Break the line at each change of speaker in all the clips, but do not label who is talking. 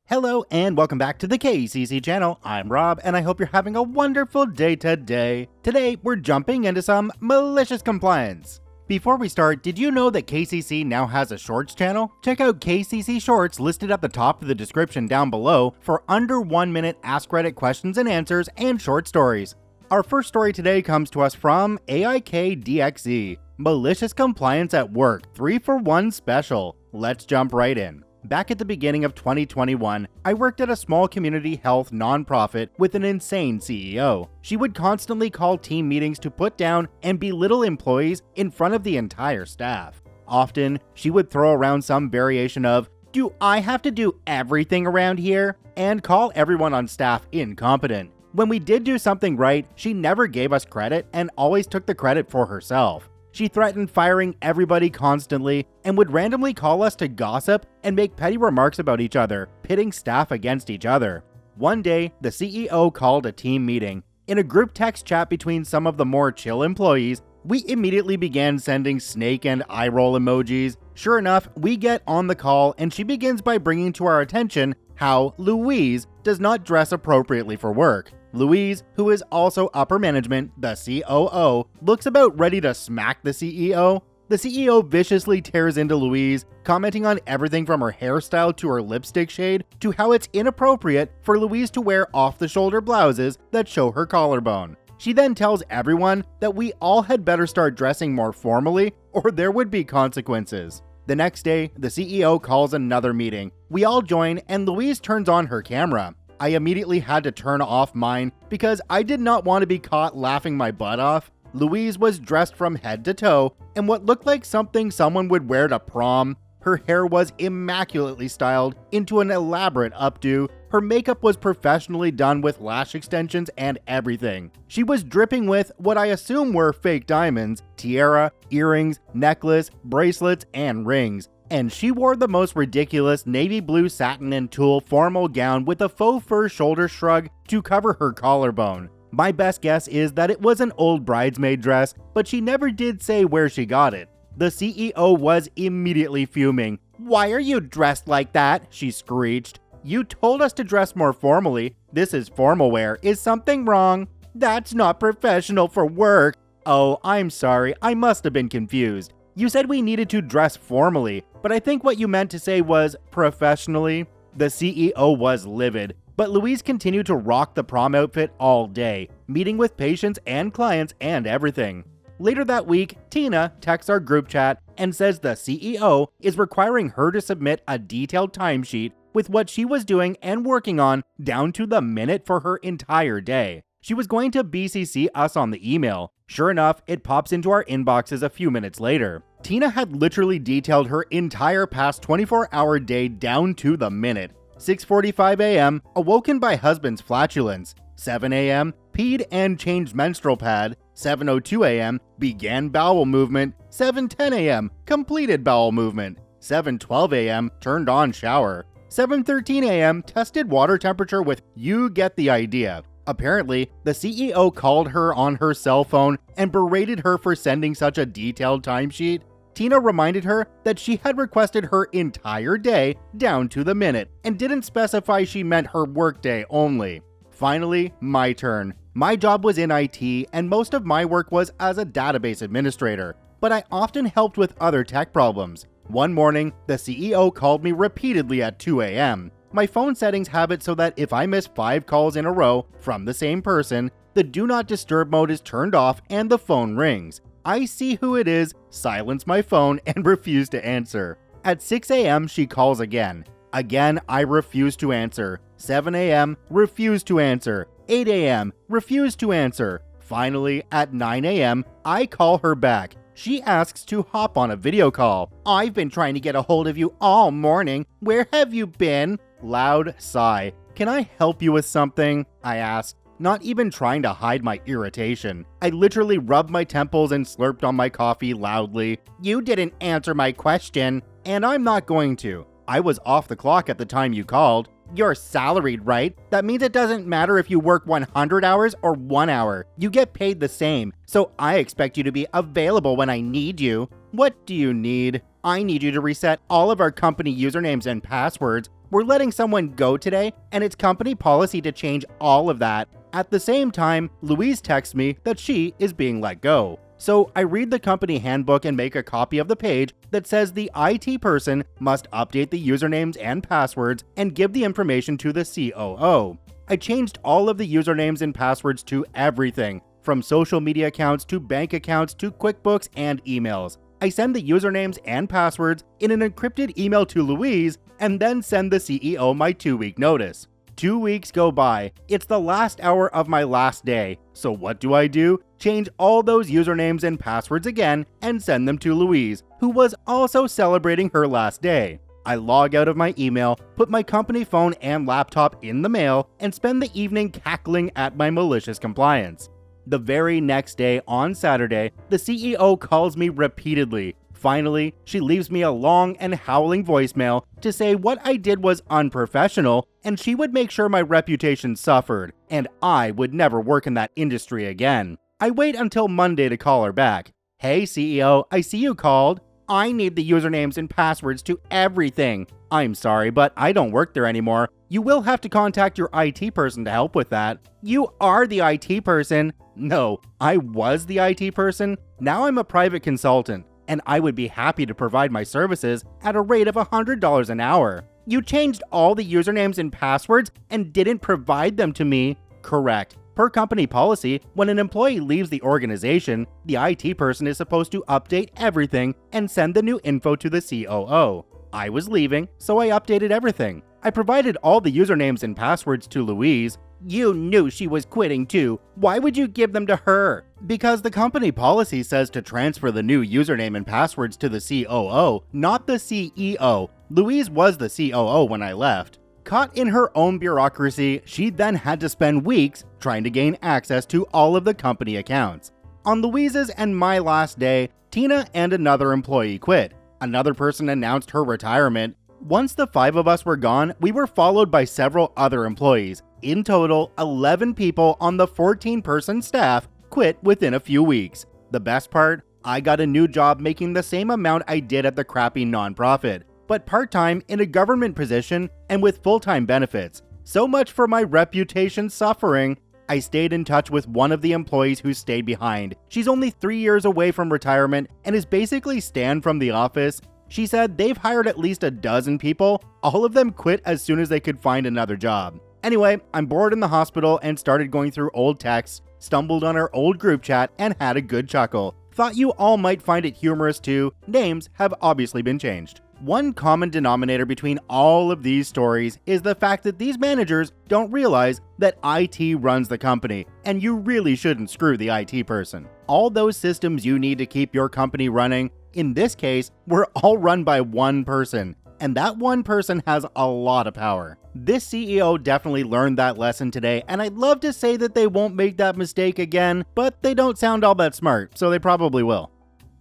Hello and welcome back to the KCC channel. I'm Rob and I hope you're having a wonderful day today. Today we're jumping into some malicious compliance. Before we start, did you know that KCC now has a Shorts channel? Check out KCC Shorts listed at the top of the description down below for under 1 minute Ask Reddit questions and answers and short stories. Our first story today comes to us from AIKDXE, Malicious Compliance at Work 3-for-1 Special. Let's jump right in. Back at the beginning of 2021, I worked at a small community health nonprofit with an insane CEO. She would constantly call team meetings to put down and belittle employees in front of the entire staff. Often, she would throw around some variation of, "Do I have to do everything around here?" and call everyone on staff incompetent. When we did do something right, she never gave us credit and always took the credit for herself. She threatened firing everybody constantly and would randomly call us to gossip and make petty remarks about each other, pitting staff against each other. One day, the CEO called a team meeting. In a group text chat between some of the more chill employees, we immediately began sending snake and eye roll emojis. Sure enough, we get on the call and she begins by bringing to our attention how Louise does not dress appropriately for work. Louise, who is also upper management, the COO, looks about ready to smack the CEO. The CEO viciously tears into Louise, commenting on everything from her hairstyle to her lipstick shade to how it's inappropriate for Louise to wear off-the-shoulder blouses that show her collarbone. She then tells everyone that we all had better start dressing more formally or there would be consequences. The next day, the CEO calls another meeting. We all join and Louise turns on her camera. I immediately had to turn off mine because I did not want to be caught laughing my butt off. Louise was dressed from head to toe in what looked like something someone would wear to prom. Her hair was immaculately styled into an elaborate updo. Her makeup was professionally done with lash extensions and everything. She was dripping with what I assume were fake diamonds, tiara, earrings, necklace, bracelets, and rings. And she wore the most ridiculous navy blue satin and tulle formal gown with a faux fur shoulder shrug to cover her collarbone. My best guess is that it was an old bridesmaid dress, but she never did say where she got it. The CEO was immediately fuming. "Why are you dressed like that?" she screeched. "You told us to dress more formally. This is formal wear. Is something wrong?" "That's not professional for work." "Oh, I'm sorry. I must have been confused. You said we needed to dress formally, but I think what you meant to say was professionally." The CEO was livid, but Louise continued to rock the prom outfit all day, meeting with patients and clients and everything. Later that week, Tina texts our group chat and says the CEO is requiring her to submit a detailed timesheet with what she was doing and working on down to the minute for her entire day. She was going to BCC us on the email. Sure enough, it pops into our inboxes a few minutes later. Tina had literally detailed her entire past 24-hour day down to the minute. 6:45 a.m., awoken by husband's flatulence. 7 a.m., peed and changed menstrual pad. 7:02 a.m., began bowel movement. 7:10 a.m., completed bowel movement. 7:12 a.m., turned on shower. 7:13 a.m., tested water temperature with you get the idea. Apparently, the CEO called her on her cell phone and berated her for sending such a detailed timesheet. Tina reminded her that she had requested her entire day down to the minute and didn't specify she meant her workday only. Finally, my turn. My job was in IT and most of my work was as a database administrator, but I often helped with other tech problems. One morning, the CEO called me repeatedly at 2 a.m. My phone settings have it so that if I miss 5 calls in a row from the same person, the do not disturb mode is turned off and the phone rings. I see who it is, silence my phone, and refuse to answer. At 6 a.m., she calls again. Again, I refuse to answer. 7 a.m., refuse to answer. 8 a.m., refuse to answer. Finally, at 9 a.m., I call her back. She asks to hop on a video call. "I've been trying to get a hold of you all morning. Where have you been?" Loud sigh. "Can I help you with something?" I asked, not even trying to hide my irritation. I literally rubbed my temples and slurped on my coffee loudly. "You didn't answer my question." "And I'm not going to. I was off the clock at the time you called." "You're salaried, right? That means it doesn't matter if you work 100 hours or 1 hour. You get paid the same, so I expect you to be available when I need you." "What do you need?" "I need you to reset all of our company usernames and passwords. We're letting someone go today, and it's company policy to change all of that. At the same time, Louise texts me that she is being let go. So I read the company handbook and make a copy of the page that says the IT person must update the usernames and passwords and give the information to the COO. I changed all of the usernames and passwords to everything, from social media accounts to bank accounts to QuickBooks and emails. I send the usernames and passwords in an encrypted email to Louise and then send the CEO my 2-week notice. 2 weeks go by. It's the last hour of my last day. So what do? Change all those usernames and passwords again and send them to Louise, who was also celebrating her last day. I log out of my email, put my company phone and laptop in the mail, and spend the evening cackling at my malicious compliance. The very next day, on Saturday, the CEO calls me repeatedly. Finally, she leaves me a long and howling voicemail to say what I did was unprofessional and she would make sure my reputation suffered, and I would never work in that industry again. I wait until Monday to call her back. Hey CEO, I see you called. I need the usernames and passwords to everything. I'm sorry, but I don't work there anymore. You will have to contact your IT person to help with that. You are the IT person. No, I was the IT person. Now I'm a private consultant, and I would be happy to provide my services at a rate of $100 an hour. You changed all the usernames and passwords and didn't provide them to me. Correct. Per company policy, when an employee leaves the organization, the IT person is supposed to update everything and send the new info to the COO. I was leaving, so I updated everything. I provided all the usernames and passwords to Louise. You knew she was quitting too. Why would you give them to her? Because the company policy says to transfer the new username and passwords to the COO, not the CEO. Louise was the COO when I left. Caught in her own bureaucracy, she then had to spend weeks trying to gain access to all of the company accounts. On Louise's and my last day, Tina and another employee quit. Another person announced her retirement. Once the 5 of us were gone, we were followed by several other employees. In total, 11 people on the 14-person staff quit within a few weeks. The best part? I got a new job making the same amount I did at the crappy nonprofit, but part-time in a government position and with full-time benefits. So much for my reputation suffering. I stayed in touch with one of the employees who stayed behind. She's only 3 years away from retirement and is basically Stan from The Office. She said they've hired at least a dozen people. All of them quit as soon as they could find another job. Anyway, I'm bored in the hospital and started going through old texts, stumbled on our old group chat, and had a good chuckle. Thought you all might find it humorous too. Names have obviously been changed. One common denominator between all of these stories is the fact that these managers don't realize that IT runs the company, and you really shouldn't screw the IT person. All those systems you need to keep your company running, in this case, were all run by one person, and that one person has a lot of power. This CEO definitely learned that lesson today, and I'd love to say that they won't make that mistake again, but they don't sound all that smart, so they probably will.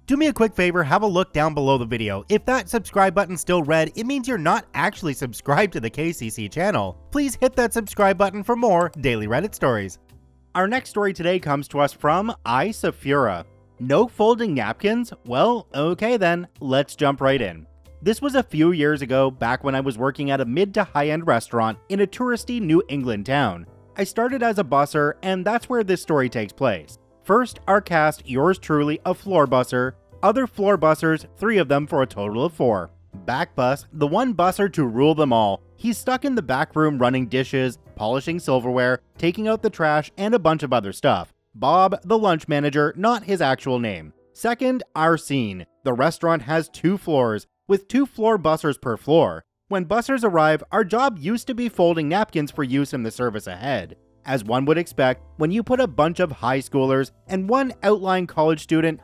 Do me a quick favor, have a look down below the video. If that subscribe button's still red, it means you're not actually subscribed to the KCC channel. Please hit that subscribe button for more daily Reddit stories. Our next story today comes to us from iSafura. No folding napkins? Well, okay then, let's jump right in. This was a few years ago, back when I was working at a mid to high-end restaurant in a touristy New England town. I started as a busser, and that's where this story takes place. First, our cast, yours truly, a floor busser. Other floor bussers, 3 of them for a total of 4. Back bus, the one busser to rule them all. He's stuck in the back room running dishes, polishing silverware, taking out the trash, and a bunch of other stuff. Bob, the lunch manager, not his actual name. Second, our scene. The restaurant has 2 floors, with 2 floor bussers per floor. When bussers arrive, our job used to be folding napkins for use in the service ahead. As one would expect, when you put a bunch of high schoolers and one outlying college student,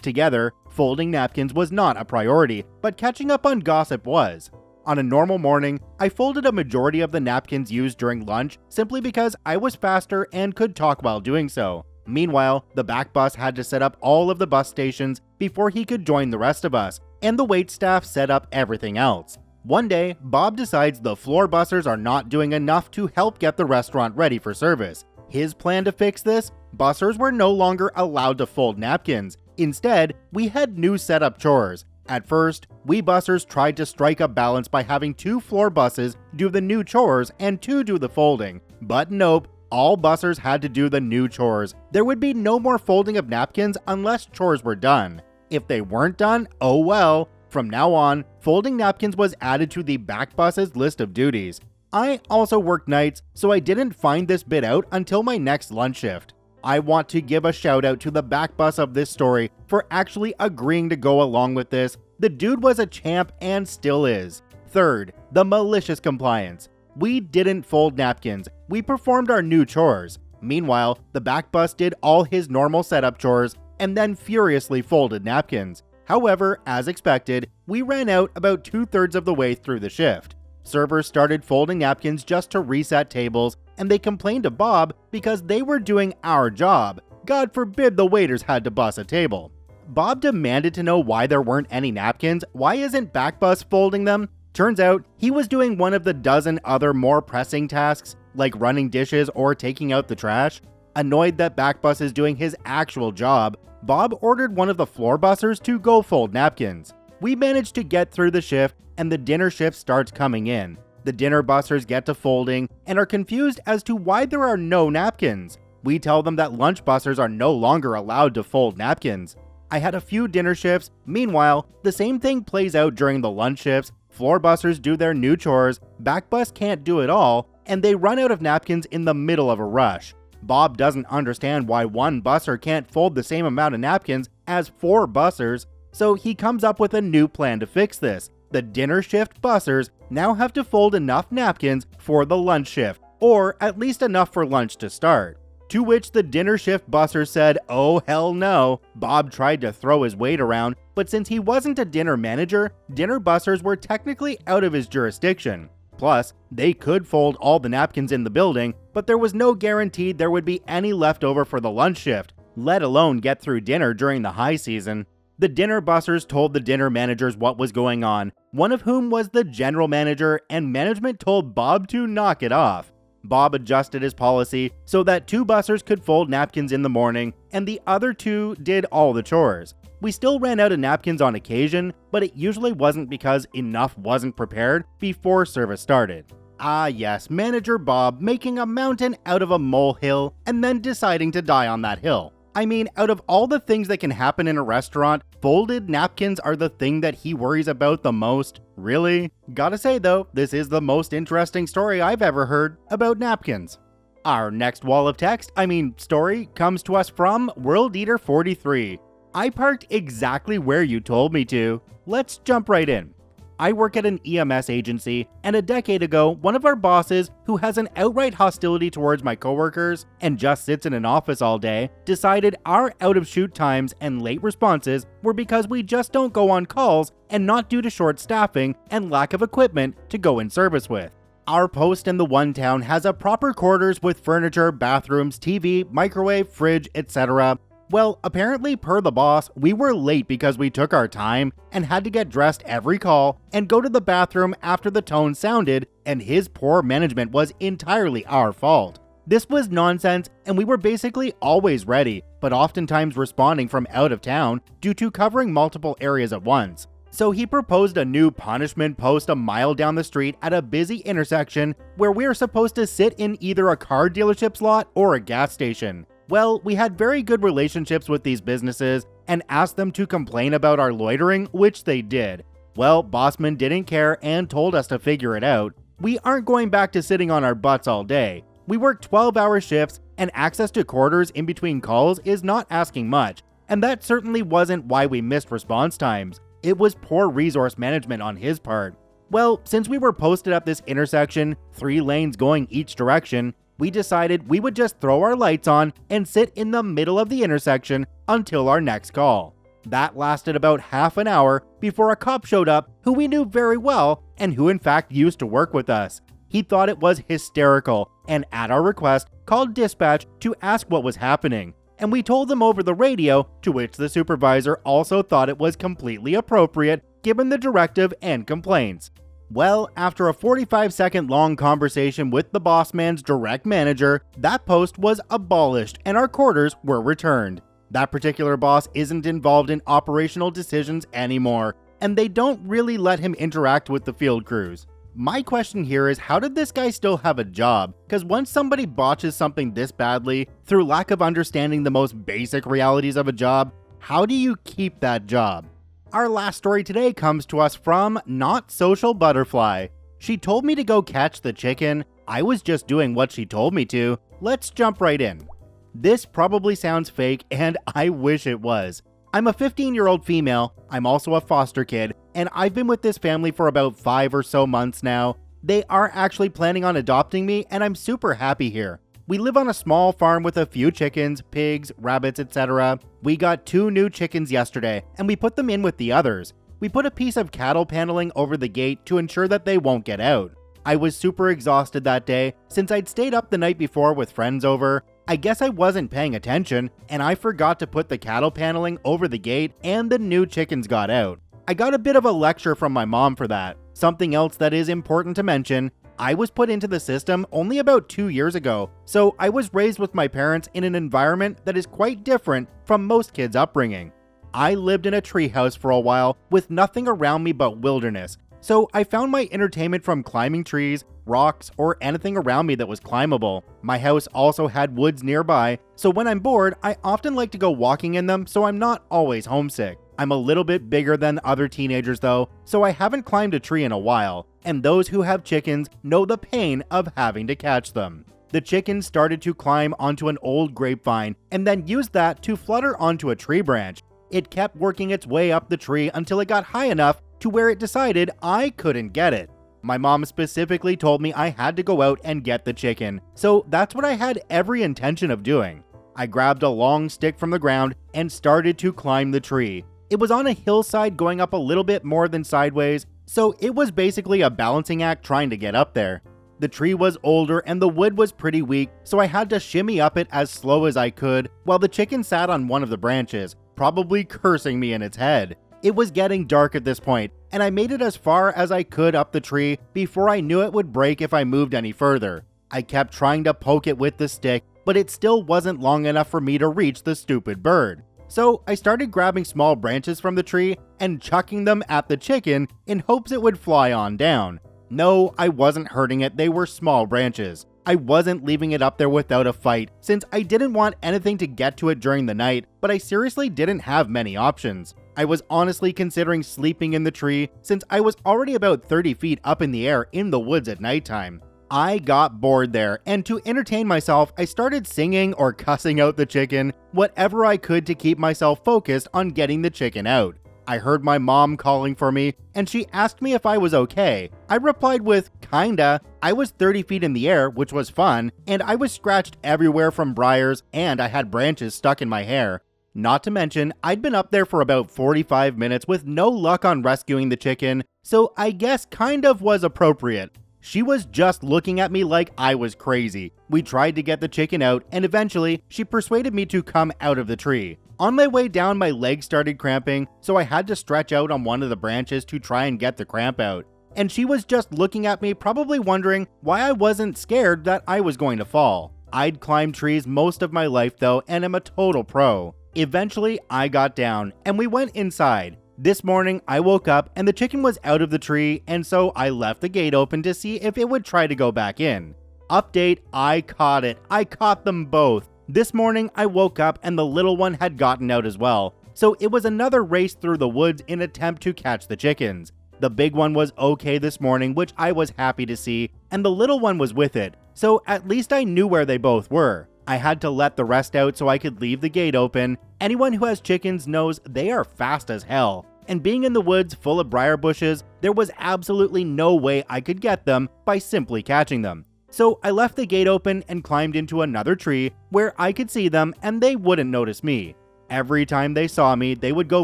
together, folding napkins was not a priority, but catching up on gossip was. On a normal morning, I folded a majority of the napkins used during lunch simply because I was faster and could talk while doing so. Meanwhile, the back bus had to set up all of the bus stations before he could join the rest of us, and the wait staff set up everything else. One day, Bob decides the floor bussers are not doing enough to help get the restaurant ready for service. His plan to fix this? Bussers were no longer allowed to fold napkins. Instead, we had new setup chores. At first, we bussers tried to strike a balance by having 2 floor buses do the new chores and 2 do the folding. But nope, all bussers had to do the new chores. There would be no more folding of napkins unless chores were done. If they weren't done, oh well. From now on, folding napkins was added to the back bus's list of duties. I also worked nights, so I didn't find this bit out until my next lunch shift. I want to give a shout out to the back bus of this story for actually agreeing to go along with this. The dude was a champ and still is. Third, the malicious compliance. We didn't fold napkins, we performed our new chores. Meanwhile, the back bus did all his normal setup chores and then furiously folded napkins. However, as expected, we ran out about 2/3 of the way through the shift. Servers started folding napkins just to reset tables, and they complained to Bob because they were doing our job. God forbid the waiters had to bus a table. Bob demanded to know why there weren't any napkins. Why isn't Backbus folding them? Turns out he was doing one of the dozen other more pressing tasks, like running dishes or taking out the trash. Annoyed that Backbus is doing his actual job, Bob ordered one of the floor bussers to go fold napkins. We managed to get through the shift, and the dinner shift starts coming in. The dinner bussers get to folding and are confused as to why there are no napkins. We tell them that lunch bussers are no longer allowed to fold napkins. I had a few dinner shifts. Meanwhile, the same thing plays out during the lunch shifts. Floor bussers do their new chores, Backbus can't do it all, and they run out of napkins in the middle of a rush. Bob doesn't understand why one busser can't fold the same amount of napkins as 4 bussers, so he comes up with a new plan to fix this. The dinner shift bussers now have to fold enough napkins for the lunch shift, or at least enough for lunch to start. To which the dinner shift busser said, oh hell no. Bob tried to throw his weight around, but since he wasn't a dinner manager, dinner bussers were technically out of his jurisdiction. Plus, they could fold all the napkins in the building, but there was no guarantee there would be any left over for the lunch shift, let alone get through dinner during the high season. The dinner bussers told the dinner managers what was going on, one of whom was the general manager, and management told Bob to knock it off. Bob adjusted his policy so that 2 bussers could fold napkins in the morning, and the other 2 did all the chores. We still ran out of napkins on occasion, but it usually wasn't because enough wasn't prepared before service started. Ah yes, Manager Bob making a mountain out of a molehill and then deciding to die on that hill. I mean, out of all the things that can happen in a restaurant, folded napkins are the thing that he worries about the most. Really? Gotta say though, this is the most interesting story I've ever heard about napkins. Our next wall of text, story, comes to us from World Eater 43. I parked exactly where you told me to. Let's jump right in. I work at an EMS agency, and a decade ago, one of our bosses, who has an outright hostility towards my coworkers and just sits in an office all day, decided our out-of-shoot times and late responses were because we just don't go on calls and not due to short staffing and lack of equipment to go in service with. Our post in the one town has a proper quarters with furniture, bathrooms, TV, microwave, fridge, etc. Well, apparently per the boss, we were late because we took our time and had to get dressed every call and go to the bathroom after the tone sounded, and his poor management was entirely our fault. This was nonsense, and we were basically always ready, but oftentimes responding from out of town due to covering multiple areas at once. So he proposed a new punishment post a mile down the street at a busy intersection where we are supposed to sit in either a car dealership's lot or a gas station. Well, we had very good relationships with these businesses and asked them to complain about our loitering, which they did. Well, Bossman didn't care and told us to figure it out. We aren't going back to sitting on our butts all day. We work 12-hour shifts, and access to quarters in between calls is not asking much, and that certainly wasn't why we missed response times. It was poor resource management on his part. Well, since we were posted at this intersection, 3 lanes going each direction, we decided we would just throw our lights on and sit in the middle of the intersection until our next call. That lasted about half an hour before a cop showed up who we knew very well and who in fact used to work with us. He thought it was hysterical and at our request called dispatch to ask what was happening, and we told them over the radio, to which the supervisor also thought it was completely appropriate given the directive and complaints. Well, after a 45-second long conversation with the boss man's direct manager, that post was abolished and our quarters were returned. That particular boss isn't involved in operational decisions anymore, and they don't really let him interact with the field crews. My question here is, how did this guy still have a job? Because once somebody botches something this badly, through lack of understanding the most basic realities of a job, how do you keep that job? Our last story today comes to us from Not Social Butterfly. She told me to go catch the chicken. I was just doing what she told me to. Let's jump right in. This probably sounds fake, and I wish it was. I'm a 15-year-old female, I'm also a foster kid, and I've been with this family for about 5 or so months now. They are actually planning on adopting me, and I'm super happy here. We live on a small farm with a few chickens, pigs, rabbits, etc. We got 2 new chickens yesterday, and we put them in with the others. We put a piece of cattle paneling over the gate to ensure that they won't get out. I was super exhausted that day, since I'd stayed up the night before with friends over. I guess I wasn't paying attention, and I forgot to put the cattle paneling over the gate, and the new chickens got out. I got a bit of a lecture from my mom for that. Something else that is important to mention, I was put into the system only about 2 years ago, so I was raised with my parents in an environment that is quite different from most kids' upbringing. I lived in a treehouse for a while with nothing around me but wilderness, so I found my entertainment from climbing trees, rocks, or anything around me that was climbable. My house also had woods nearby, so when I'm bored, I often like to go walking in them so I'm not always homesick. I'm a little bit bigger than other teenagers though, so I haven't climbed a tree in a while, and those who have chickens know the pain of having to catch them. The chickens started to climb onto an old grapevine and then used that to flutter onto a tree branch. It kept working its way up the tree until it got high enough to where it decided I couldn't get it. My mom specifically told me I had to go out and get the chicken, so that's what I had every intention of doing. I grabbed a long stick from the ground and started to climb the tree. It was on a hillside going up a little bit more than sideways, so it was basically a balancing act trying to get up there. The tree was older and the wood was pretty weak, so I had to shimmy up it as slow as I could while the chicken sat on one of the branches, probably cursing me in its head. It was getting dark at this point, and I made it as far as I could up the tree before I knew it would break if I moved any further. I kept trying to poke it with the stick, but it still wasn't long enough for me to reach the stupid bird. So I started grabbing small branches from the tree and chucking them at the chicken in hopes it would fly on down. No, I wasn't hurting it, they were small branches. I wasn't leaving it up there without a fight, since I didn't want anything to get to it during the night, but I seriously didn't have many options. I was honestly considering sleeping in the tree, since I was already about 30 feet up in the air in the woods at nighttime. I got bored there, and to entertain myself, I started singing or cussing out the chicken, whatever I could to keep myself focused on getting the chicken out. I heard my mom calling for me, and she asked me if I was okay. I replied with, kinda. I was 30 feet in the air, which was fun, and I was scratched everywhere from briars, and I had branches stuck in my hair. Not to mention, I'd been up there for about 45 minutes with no luck on rescuing the chicken, so I guess kind of was appropriate. She was just looking at me like I was crazy. We tried to get the chicken out, and eventually, she persuaded me to come out of the tree. On my way down, my legs started cramping, so I had to stretch out on one of the branches to try and get the cramp out. And she was just looking at me, probably wondering why I wasn't scared that I was going to fall. I'd climbed trees most of my life though, and am a total pro. Eventually, I got down, and we went inside. This morning, I woke up and the chicken was out of the tree, and so I left the gate open to see if it would try to go back in. Update, I caught it. I caught them both. This morning, I woke up and the little one had gotten out as well, so it was another race through the woods in attempt to catch the chickens. The big one was okay this morning, which I was happy to see, and the little one was with it, so at least I knew where they both were. I had to let the rest out so I could leave the gate open. Anyone who has chickens knows they are fast as hell, and being in the woods full of briar bushes, there was absolutely no way I could get them by simply catching them. So I left the gate open and climbed into another tree where I could see them and they wouldn't notice me. Every time they saw me, they would go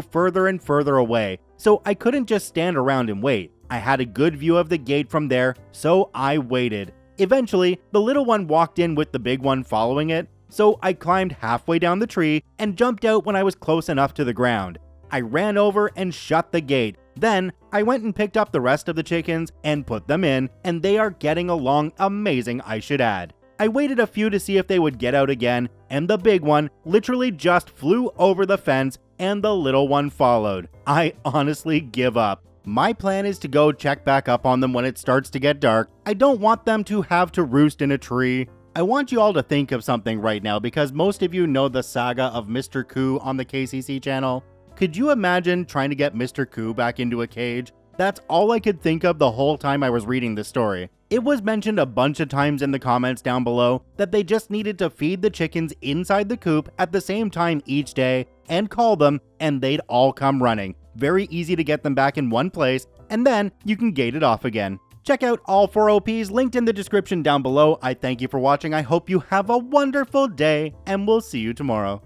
further and further away, so I couldn't just stand around and wait. I had a good view of the gate from there, so I waited. Eventually, the little one walked in with the big one following it, so I climbed halfway down the tree and jumped out when I was close enough to the ground. I ran over and shut the gate. Then, I went and picked up the rest of the chickens and put them in, and they are getting along amazing, I should add. I waited a few to see if they would get out again, and the big one literally just flew over the fence and the little one followed. I honestly give up. My plan is to go check back up on them when it starts to get dark. I don't want them to have to roost in a tree. I want you all to think of something right now because most of you know the saga of Mr. Coo on the KCC channel. Could you imagine trying to get Mr. Coo back into a cage? That's all I could think of the whole time I was reading this story. It was mentioned a bunch of times in the comments down below that they just needed to feed the chickens inside the coop at the same time each day and call them and they'd all come running. Very easy to get them back in one place and then you can gate it off again. Check out all 4 OPs linked in the description down below. I thank you for watching. I hope you have a wonderful day and we'll see you tomorrow.